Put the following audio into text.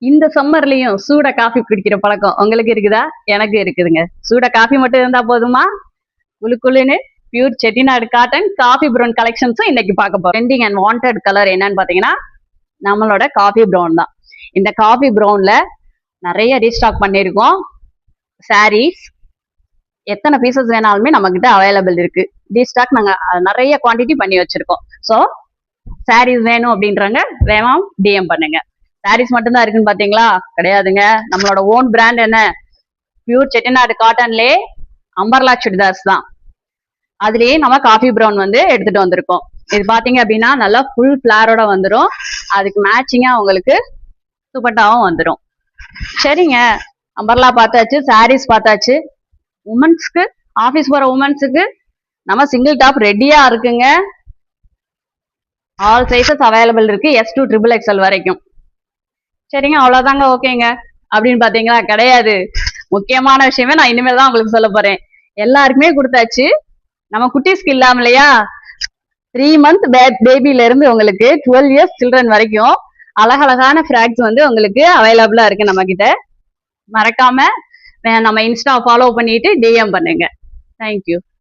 இந்த சம்மர்லயும் சூட காஃபி குடிக்கிற பழக்கம் உங்களுக்கு இருக்குதா? எனக்கு இருக்குதுங்க. சூட காஃபி மட்டும் இருந்தா போதுமா? குளு குளுன்னு pure Chettinad cotton coffee brown கலெக்ஷன்ஸும் இன்னைக்கு பார்க்க போறோம். ட்ரெண்டிங் அண்ட் வாண்டட் கலர் என்னன்னு பாத்தீங்கன்னா நம்மளோட காஃபி ப்ரௌன் தான். இந்த காஃபி ப்ரௌன்ல நிறைய ரீஸ்டாக் பண்ணியிருக்கோம். சாரீஸ் எத்தனை பீசஸ் வேணாலுமே நம்ம கிட்ட அவைலபிள் இருக்கு. ரீஸ்டாக் நாங்க நிறைய குவான்டிட்டி பண்ணி வச்சிருக்கோம். ஸோ சாரீஸ் வேணும் அப்படின்றவங்க வேணாம் டிஎம் பண்ணுங்க. சாரீஸ் மட்டும்தான் இருக்குன்னு பாத்தீங்களா? கிடையாதுங்க. நம்மளோட ஓன் பிராண்ட் என்ன? பியூர் செட்டிநாடு காட்டன்லே அம்பர்லா சுடிதார்ஸ் தான். அதுலயே நம்ம காஃபி ப்ரௌன் வந்து எடுத்துட்டு வந்திருக்கோம். இது பாத்தீங்க அப்படின்னா நல்லா ஃபுல் பிளாரோட வந்துடும். அதுக்கு மேட்சிங்கா உங்களுக்கு துப்பட்டாவும் வந்துடும். சரிங்க, அம்பர்லா பார்த்தாச்சு, சாரீஸ் பார்த்தாச்சு. உமன்ஸ்க்கு, ஆபீஸ் போற உமன்ஸுக்கு நம்ம சிங்கிள் டாப் ரெடியா இருக்குங்க. ஆல் சைஸஸ் அவைலபிள் இருக்கு, S to XXL வரைக்கும். சரிங்க, அவ்வளவுதாங்க. ஓகேங்க அப்படின்னு பாத்தீங்களா? கிடையாது. முக்கியமான விஷயமே நான் இனிமேல் தான் உங்களுக்கு சொல்ல போறேன். எல்லாருக்குமே கொடுத்தாச்சு, நம்ம குட்டீஸ்க்கு இல்லாம இல்லையா? 3 month பேபில இருந்து உங்களுக்கு 12 years சில்ட்ரன் வரைக்கும் அழகழகான ஃபிராக்ஸ் வந்து உங்களுக்கு அவைலபிளா இருக்கு நம்ம கிட்ட. மறக்காம நம்ம இன்ஸ்டா ஃபாலோ பண்ணிட்டு டிஎம் பண்ணுங்க. தேங்க்யூ.